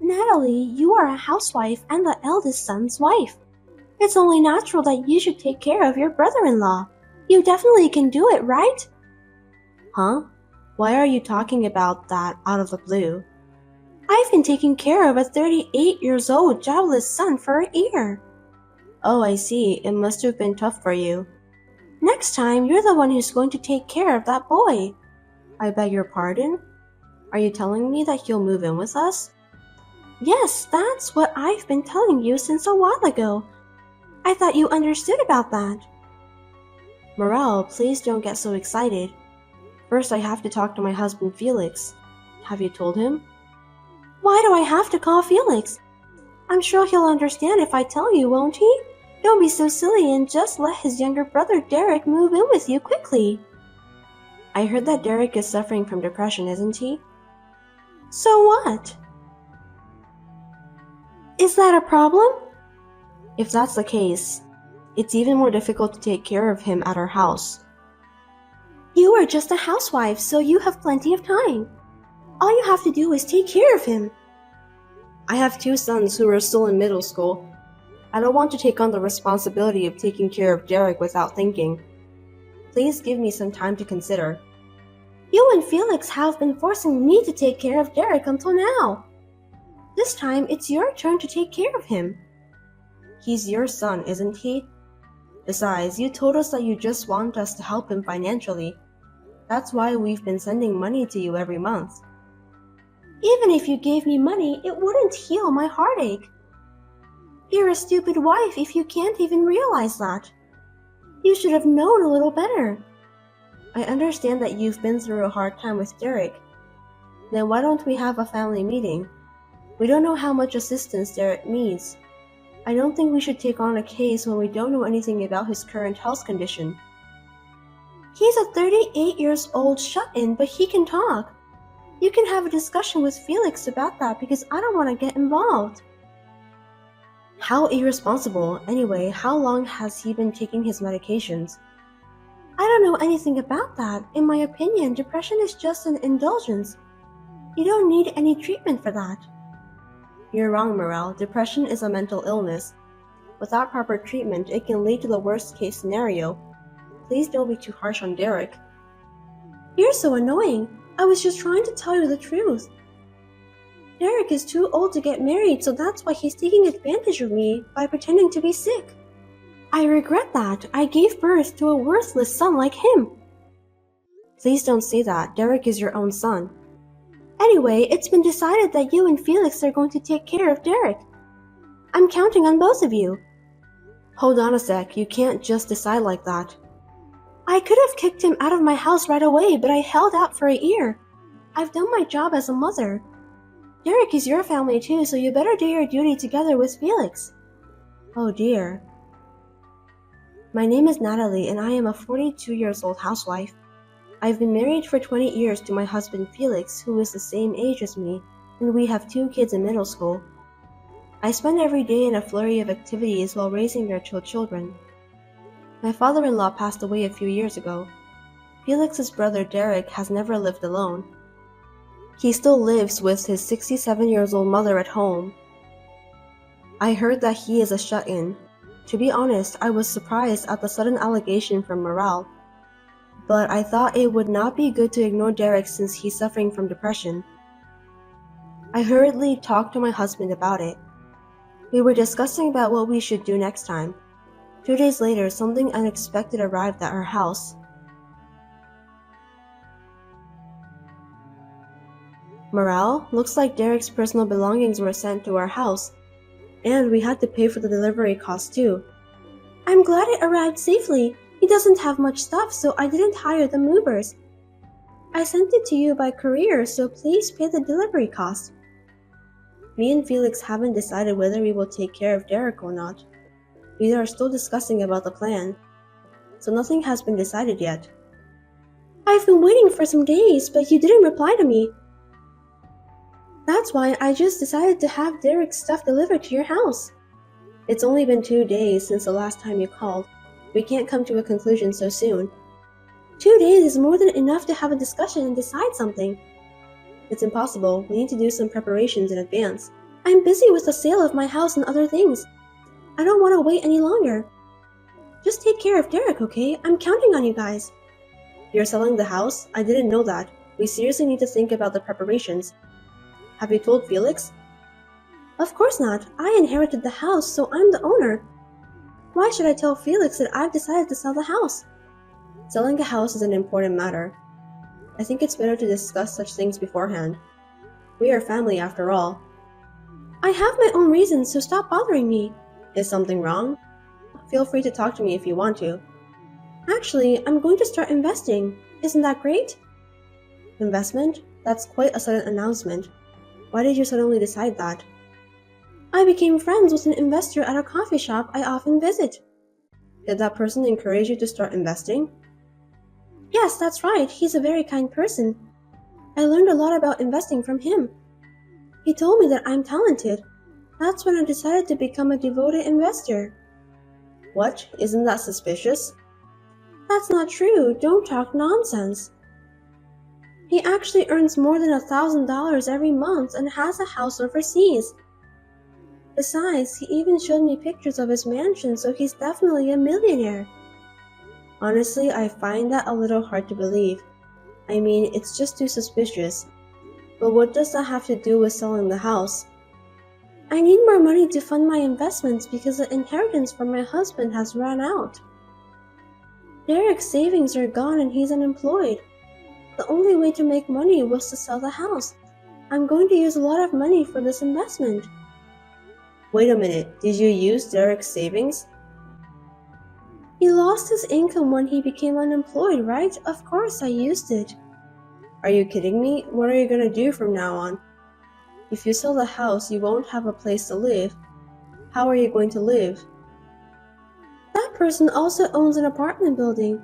Natalie, you are a housewife and the eldest son's wife. It's only natural that you should take care of your brother-in-law. You definitely can do it, right? Huh? Why are you talking about that out of the blue? I've been taking care of a 38 years old jobless son for a year. Oh, I see. It must have been tough for you. Next time, you're the one who's going to take care of that boy. I beg your pardon? Are you telling me that he'll move in with us? Yes, that's what I've been telling you since a while ago. I thought you understood about that. Morel, please don't get so excited. First, I have to talk to my husband Felix. Have you told him? Why do I have to call Felix? I'm sure he'll understand if I tell you, won't he? Don't be so silly and just let his younger brother Derek move in with you quickly. I heard that Derek is suffering from depression, isn't he? So what? Is that a problem? If that's the case, it's even more difficult to take care of him at our house. You are just a housewife, so you have plenty of time. All you have to do is take care of him. I have 2 sons who are still in middle school. I don't want to take on the responsibility of taking care of Derek without thinking. Please give me some time to consider. You and Felix have been forcing me to take care of Derek until now. This time, it's your turn to take care of him. He's your son, isn't he? Besides, you told us that you just want us to help him financially. That's why we've been sending money to you every month. Even if you gave me money, it wouldn't heal my heartache. You're a stupid wife if you can't even realize that. You should have known a little better. I understand that you've been through a hard time with Derek. Then why don't we have a family meeting? We don't know how much assistance Derek needs. I don't think we should take on a case when we don't know anything about his current health condition. He's a 38 years old shut-in, but he can talk. You can have a discussion with Felix about that because I don't want to get involved. How irresponsible. Anyway, how long has he been taking his medications? I don't know anything about that. In my opinion, depression is just an indulgence. You don't need any treatment for that. You're wrong, Morel. Depression is a mental illness. Without proper treatment, it can lead to the worst case scenario. Please don't be too harsh on Derek. You're so annoying. I was just trying to tell you the truth. Derek is too old to get married, so that's why he's taking advantage of me by pretending to be sick. I regret that. I gave birth to a worthless son like him. Please don't say that. Derek is your own son. Anyway, it's been decided that you and Felix are going to take care of Derek. I'm counting on both of you. Hold on a sec. You can't just decide like that. I could have kicked him out of my house right away, but I held out for a year. I've done my job as a mother. Derek is your family too, so you better do your duty together with Felix. Oh dear. My name is Natalie and I am a 42 years old housewife. I've been married for 20 years to my husband Felix, who is the same age as me, and we have 2 kids in middle school. I spend every day in a flurry of activities while raising their 2 children. My father-in-law passed away a few years ago. Felix's brother Derek has never lived alone. He still lives with his 67 years old mother at home. I heard that he is a shut-in. To be honest, I was surprised at the sudden allegation from Morel. But I thought it would not be good to ignore Derek since he's suffering from depression. I hurriedly talked to my husband about it. We were discussing about what we should do next time. 2 days later, something unexpected arrived at our house. Morel, looks like Derek's personal belongings were sent to our house, and we had to pay for the delivery cost too. I'm glad it arrived safely. He doesn't have much stuff, so I didn't hire the movers. I sent it to you by courier, so please pay the delivery cost. Me and Felix haven't decided whether we will take care of Derek or not. We are still discussing about the plan, so nothing has been decided yet. I've been waiting for some days, but you didn't reply to me. That's why I just decided to have Derek's stuff delivered to your house. It's only been 2 days since the last time you called. We can't come to a conclusion so soon. 2 days is more than enough to have a discussion and decide something. It's impossible. We need to do some preparations in advance. I'm busy with the sale of my house and other things. I don't want to wait any longer. Just take care of Derek, okay? I'm counting on you guys. You're selling the house? I didn't know that. We seriously need to think about the preparations. Have you told Felix? Of course not. I inherited the house, so I'm the owner. Why should I tell Felix that I've decided to sell the house? Selling a house is an important matter. I think it's better to discuss such things beforehand. We are family after all. I have my own reasons, so stop bothering me. Is something wrong? Feel free to talk to me if you want to. Actually, I'm going to start investing. Isn't that great? Investment? That's quite a sudden announcement. Why did you suddenly decide that? I became friends with an investor at a coffee shop I often visit. Did that person encourage you to start investing? Yes, that's right. He's a very kind person. I learned a lot about investing from him. He told me that I'm talented. That's when I decided to become a devoted investor. What? Isn't that suspicious? That's not true. Don't talk nonsense. He actually earns more than $1,000 every month and has a house overseas. Besides, he even showed me pictures of his mansion, so he's definitely a millionaire. Honestly, I find that a little hard to believe. I mean, it's just too suspicious. But what does that have to do with selling the house? I need more money to fund my investments because the inheritance from my husband has run out. Derek's savings are gone and he's unemployed. The only way to make money was to sell the house. I'm going to use a lot of money for this investment. Wait a minute, did you use Derek's savings? He lost his income when he became unemployed, right? Of course I used it. Are you kidding me? What are you going to do from now on? If you sell the house, you won't have a place to live. How are you going to live? That person also owns an apartment building.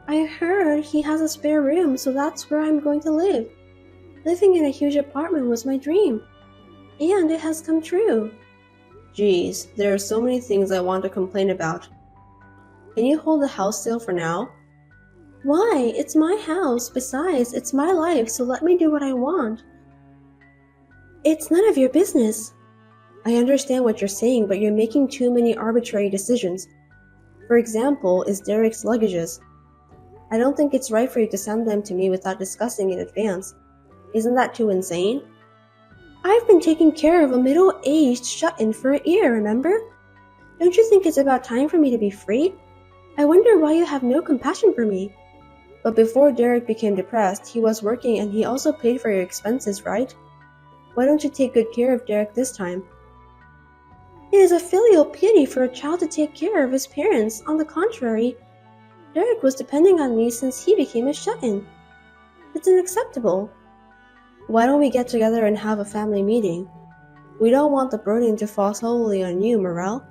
I heard he has a spare room, so that's where I'm going to live. Living in a huge apartment was my dream. And it has come true. Geez, there are so many things I want to complain about. Can you hold the house sale for now? Why? It's my house. Besides, it's my life, so let me do what I want. It's none of your business. I understand what you're saying, but you're making too many arbitrary decisions. For example, is Derek's luggages. I don't think it's right for you to send them to me without discussing in advance. Isn't that too insane? I've been taking care of a middle-aged shut-in for a year, remember? Don't you think it's about time for me to be free? I wonder why you have no compassion for me. But before Derek became depressed, he was working and he also paid for your expenses, right? Why don't you take good care of Derek this time? It is a filial piety for a child to take care of his parents. On the contrary, Derek was depending on me since he became a shut-in. It's unacceptable. Why don't we get together and have a family meeting? We don't want the burden to fall solely on you, Morel.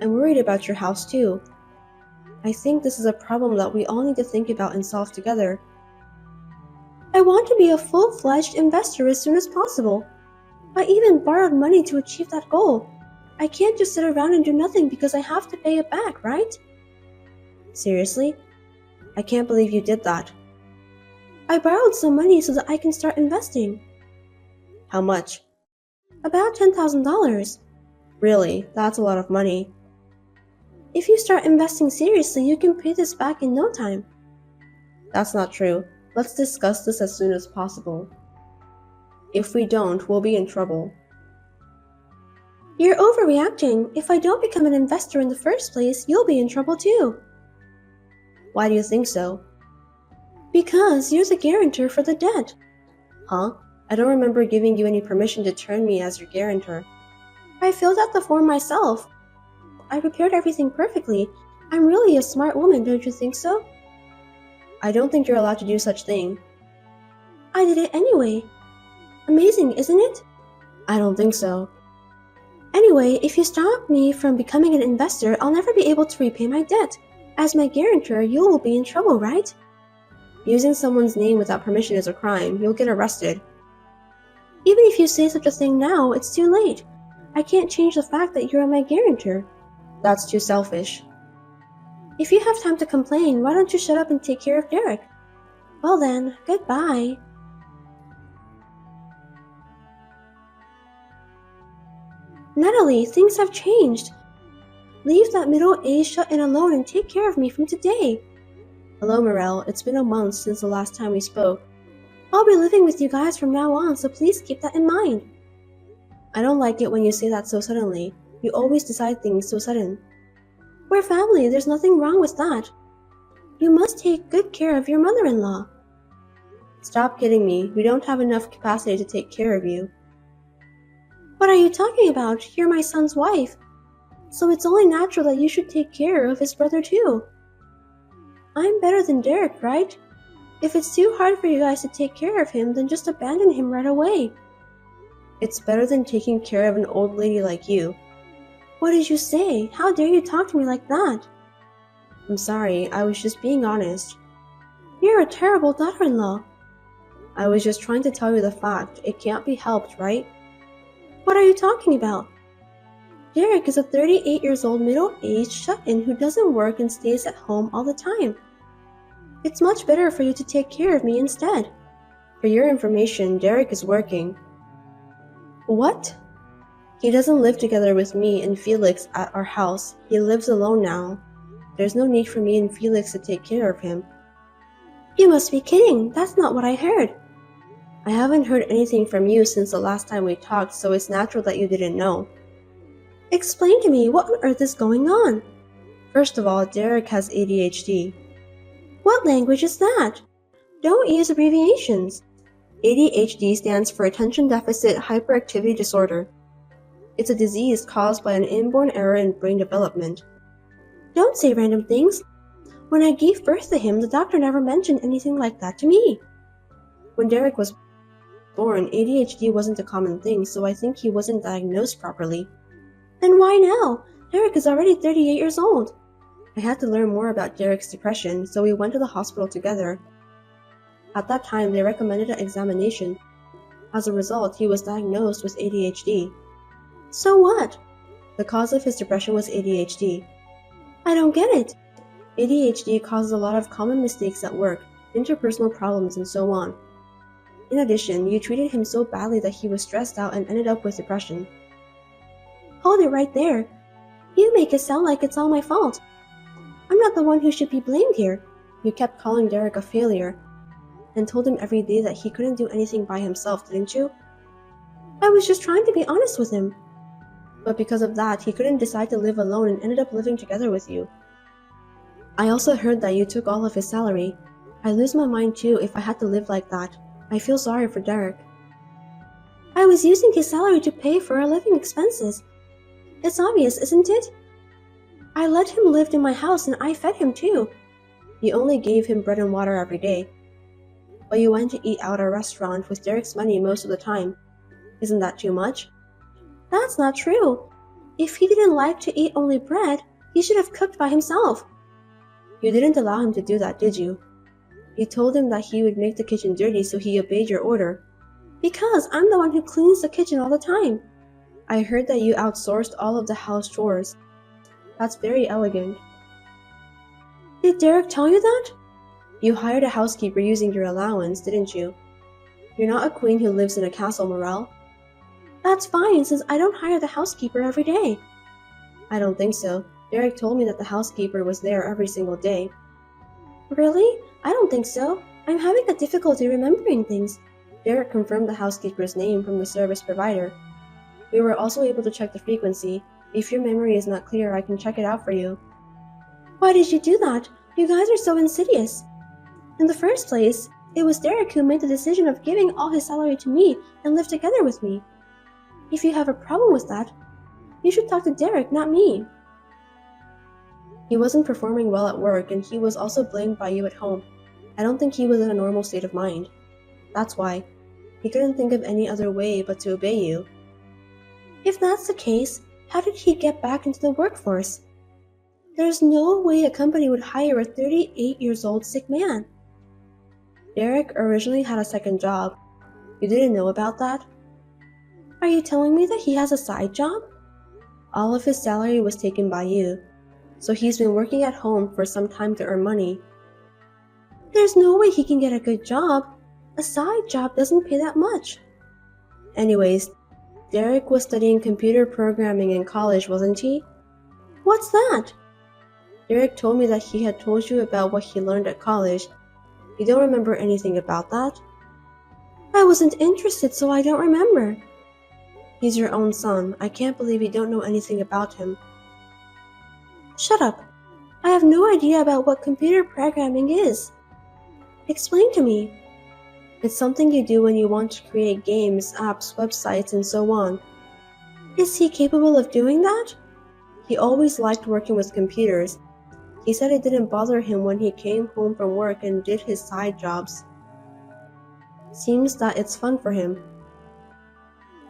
I'm worried about your house too. I think this is a problem that we all need to think about and solve together. I want to be a full-fledged investor as soon as possible. I even borrowed money to achieve that goal. I can't just sit around and do nothing because I have to pay it back, right? Seriously? I can't believe you did that. I borrowed some money so that I can start investing. How much? About $10,000. Really? That's a lot of money. If you start investing seriously, you can pay this back in no time. That's not true. Let's discuss this as soon as possible. If we don't, we'll be in trouble. You're overreacting. If I don't become an investor in the first place, you'll be in trouble too. Why do you think so? Because you're the guarantor for the debt. Huh? I don't remember giving you any permission to turn me as your guarantor. I filled out the form myself. I prepared everything perfectly. I'm really a smart woman, don't you think so? I don't think you're allowed to do such thing. I did it anyway. Amazing, isn't it? I don't think so. Anyway, if you stop me from becoming an investor, I'll never be able to repay my debt. As my guarantor, you will be in trouble, right? Using someone's name without permission is a crime. You'll get arrested. Even if you say such a thing now, it's too late. I can't change the fact that you're my guarantor. That's too selfish. If you have time to complain, why don't you shut up and take care of Derek? Well then, goodbye. Natalie, things have changed. Leave that middle-aged shut-in alone and take care of me from today. Hello, Morel. It's been a month since the last time we spoke. I'll be living with you guys from now on, so please keep that in mind. I don't like it when you say that so suddenly. You always decide things so sudden. We're family, there's nothing wrong with that. You must take good care of your mother-in-law. Stop kidding me. We don't have enough capacity to take care of you. What are you talking about? You're my son's wife. So it's only natural that you should take care of his brother too. I'm better than Derek, right? If it's too hard for you guys to take care of him, then just abandon him right away. It's better than taking care of an old lady like you. What did you say? How dare you talk to me like that? I'm sorry, I was just being honest. You're a terrible daughter-in-law. I was just trying to tell you the fact. It can't be helped, right? What are you talking about? Derek is a 38-year-old middle-aged shut-in who doesn't work and stays at home all the time. It's much better for you to take care of me instead. For your information, Derek is working. What? He doesn't live together with me and Felix at our house. He lives alone now. There's no need for me and Felix to take care of him. You must be kidding. That's not what I heard. I haven't heard anything from you since the last time we talked, so it's natural that you didn't know. Explain to me, what on earth is going on? First of all, Derek has ADHD. What language is that? Don't use abbreviations. ADHD stands for Attention Deficit Hyperactivity Disorder. It's a disease caused by an inborn error in brain development. Don't say random things. When I gave birth to him, the doctor never mentioned anything like that to me. When Derek was born, ADHD wasn't a common thing, so I think he wasn't diagnosed properly. Then why now? Derek is already 38 years old. I had to learn more about Derek's depression, so we went to the hospital together. At that time, they recommended an examination. As a result, he was diagnosed with ADHD. So what? The cause of his depression was ADHD. I don't get it. ADHD causes a lot of common mistakes at work, interpersonal problems, and so on. In addition, you treated him so badly that he was stressed out and ended up with depression. Hold it right there. You make it sound like it's all my fault. I'm not the one who should be blamed here. You kept calling Derek a failure and told him every day that he couldn't do anything by himself, didn't you? I was just trying to be honest with him. But because of that, he couldn't decide to live alone and ended up living together with you. I also heard that you took all of his salary. I'd lose my mind too if I had to live like that. I feel sorry for Derek. I was using his salary to pay for our living expenses. It's obvious, isn't it? I let him live in my house and I fed him too. You only gave him bread and water every day. But you went to eat out at a restaurant with Derek's money most of the time. Isn't that too much? That's not true. If he didn't like to eat only bread, he should have cooked by himself. You didn't allow him to do that, did you? You told him that he would make the kitchen dirty, so he obeyed your order. Because I'm the one who cleans the kitchen all the time. I heard that you outsourced all of the house chores. That's very elegant. Did Derek tell you that? You hired a housekeeper using your allowance, didn't you? You're not a queen who lives in a castle, Morel. That's fine, since I don't hire the housekeeper every day. I don't think so. Derek told me that the housekeeper was there every single day. Really? I don't think so. I'm having a difficulty remembering things. Derek confirmed the housekeeper's name from the service provider. We were also able to check the frequency. If your memory is not clear, I can check it out for you. Why did you do that? You guys are so insidious. In the first place, it was Derek who made the decision of giving all his salary to me and live together with me. If you have a problem with that, you should talk to Derek, not me. He wasn't performing well at work, and he was also blamed by you at home. I don't think he was in a normal state of mind. That's why. He couldn't think of any other way but to obey you. If that's the case, how did he get back into the workforce? There's no way a company would hire a 38-year-old sick man. Derek originally had a second job. You didn't know about that? Are you telling me that he has a side job? All of his salary was taken by you, so he's been working at home for some time to earn money. There's no way he can get a good job. A side job doesn't pay that much. Anyways, Derek was studying computer programming in college, wasn't he? What's that? Derek told me that he had told you about what he learned at college. You don't remember anything about that? I wasn't interested, so I don't remember. He's your own son. I can't believe you don't know anything about him. Shut up. I have no idea about what computer programming is. Explain to me. It's something you do when you want to create games, apps, websites, and so on. Is he capable of doing that? He always liked working with computers. He said it didn't bother him when he came home from work and did his side jobs. Seems that it's fun for him.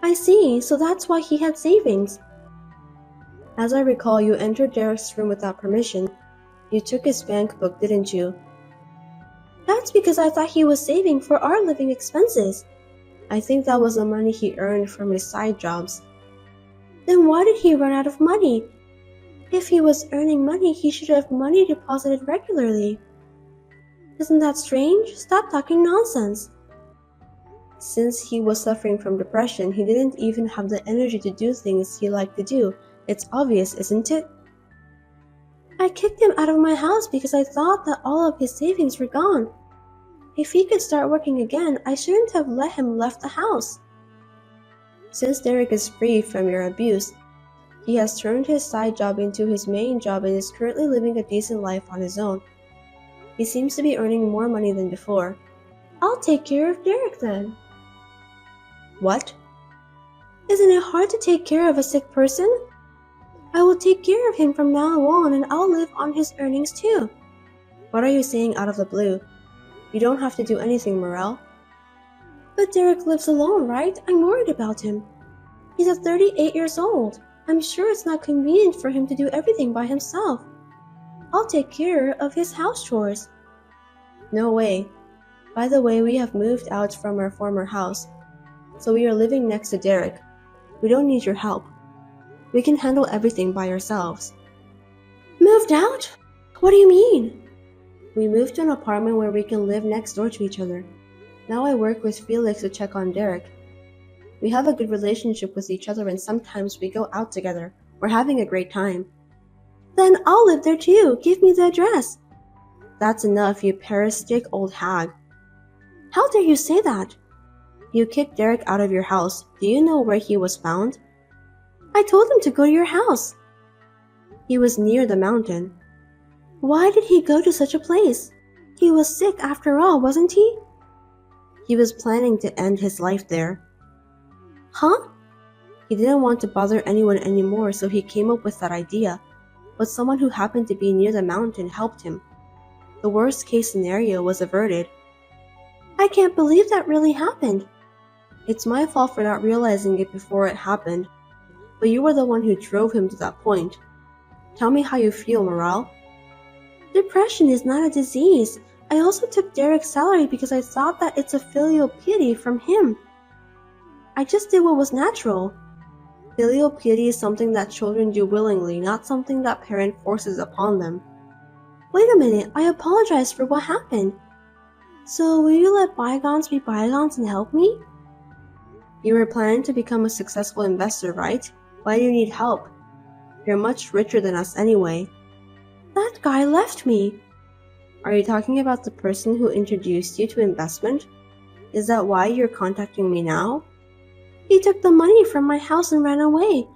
I see, so that's why he had savings. As I recall, you entered Derek's room without permission. You took his bank book, didn't you? That's because I thought he was saving for our living expenses. I think that was the money he earned from his side jobs. Then why did he run out of money? If he was earning money, he should have money deposited regularly. Isn't that strange? Stop talking nonsense. Since he was suffering from depression, he didn't even have the energy to do things he liked to do. It's obvious, isn't it? I kicked him out of my house because I thought that all of his savings were gone. If he could start working again, I shouldn't have let him left the house. Since Derek is free from your abuse, he has turned his side job into his main job and is currently living a decent life on his own. He seems to be earning more money than before. I'll take care of Derek then. What? Isn't it hard to take care of a sick person? I will take care of him from now on and I'll live on his earnings too. What are you saying out of the blue? You don't have to do anything, Morel. But Derek lives alone, right? I'm worried about him. He's 38 years old. I'm sure it's not convenient for him to do everything by himself. I'll take care of his house chores. No way. By the way, we have moved out from our former house, so we are living next to Derek. We don't need your help. We can handle everything by ourselves. Moved out? What do you mean? We moved to an apartment where we can live next door to each other. Now I work with Felix to check on Derek. We have a good relationship with each other and sometimes we go out together. We're having a great time. Then I'll live there too. Give me the address. That's enough, you parasitic old hag. How dare you say that? You kicked Derek out of your house. Do you know where he was found? I told him to go to your house. He was near the mountain. Why did he go to such a place? He was sick after all, wasn't he? He was planning to end his life there. Huh? He didn't want to bother anyone anymore, so he came up with that idea. But someone who happened to be near the mountain helped him. The worst case scenario was averted. I can't believe that really happened. It's my fault for not realizing it before it happened. But you were the one who drove him to that point. Tell me how you feel, Morale. Depression is not a disease. I also took Derek's salary because I thought that it's a filial piety from him. I just did what was natural. Filial piety is something that children do willingly, not something that parent forces upon them. Wait a minute, I apologize for what happened. So will you let bygones be bygones and help me? You were planning to become a successful investor, right? Why do you need help? You're much richer than us anyway. That guy left me. Are you talking about the person who introduced you to investment? Is that why you're contacting me now? He took the money from my house and ran away.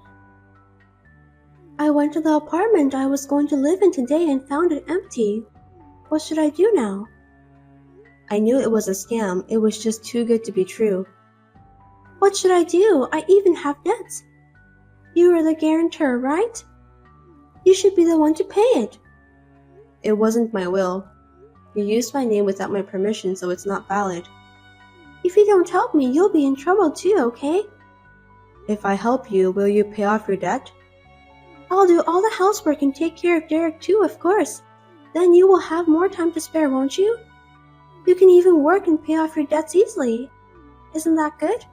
I went to the apartment I was going to live in today and found it empty. What should I do now? I knew it was a scam. It was just too good to be true. What should I do? I even have debts. You are the guarantor, right? You should be the one to pay it. It wasn't my will. You used my name without my permission, so it's not valid. If you don't help me, you'll be in trouble too, okay? If I help you, will you pay off your debt? I'll do all the housework and take care of Derek too, of course. Then you will have more time to spare, won't you? You can even work and pay off your debts easily. Isn't that good?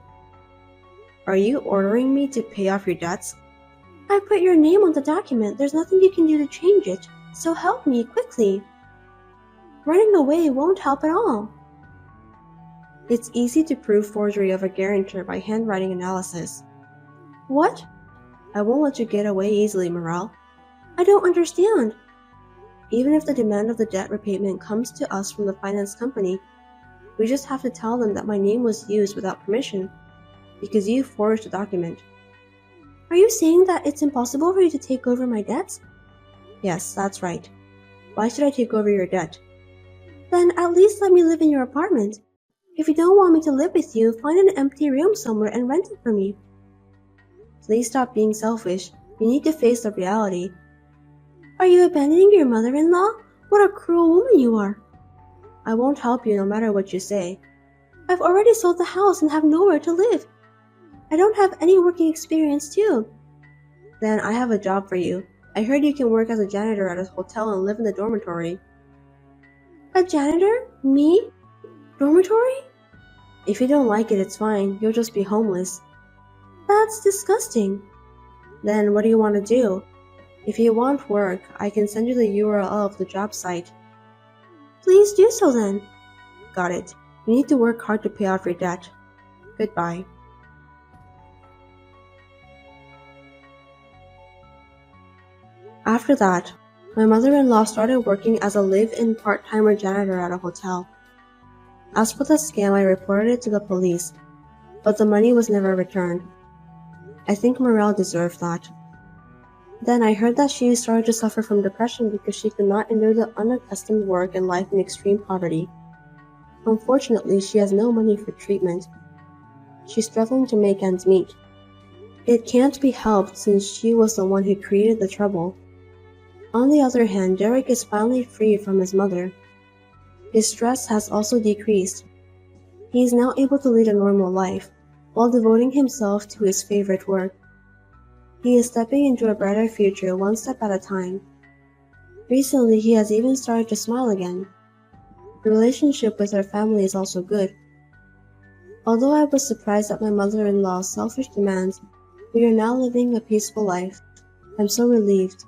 Are you ordering me to pay off your debts? I put your name on the document. There's nothing you can do to change it. So help me quickly. Running away won't help at all. It's easy to prove forgery of a guarantor by handwriting analysis. What? I won't let you get away easily, Morel. I don't understand. Even if the demand of the debt repayment comes to us from the finance company, we just have to tell them that my name was used without permission, because you forged the document. Are you saying that it's impossible for you to take over my debts? Yes, that's right. Why should I take over your debt? Then at least let me live in your apartment. If you don't want me to live with you, find an empty room somewhere and rent it for me. Please stop being selfish. You need to face the reality. Are you abandoning your mother-in-law? What a cruel woman you are. I won't help you no matter what you say. I've already sold the house and have nowhere to live. I don't have any working experience too. Then I have a job for you. I heard you can work as a janitor at a hotel and live in the dormitory. A janitor? Me? Dormitory? If you don't like it, it's fine. You'll just be homeless. That's disgusting. Then what do you want to do? If you want work, I can send you the URL of the job site. Please do so then. Got it. You need to work hard to pay off your debt. Goodbye. After that, my mother-in-law started working as a live-in part-timer janitor at a hotel. As for the scam, I reported it to the police, but the money was never returned. I think Morel deserved that. Then I heard that she started to suffer from depression because she could not endure the unaccustomed work and life in extreme poverty. Unfortunately, she has no money for treatment. She's struggling to make ends meet. It can't be helped since she was the one who created the trouble. On the other hand, Derek is finally free from his mother. His stress has also decreased. He is now able to lead a normal life, while devoting himself to his favorite work. He is stepping into a brighter future one step at a time. Recently, he has even started to smile again. The relationship with our family is also good. Although I was surprised at my mother-in-law's selfish demands, we are now living a peaceful life. I'm so relieved.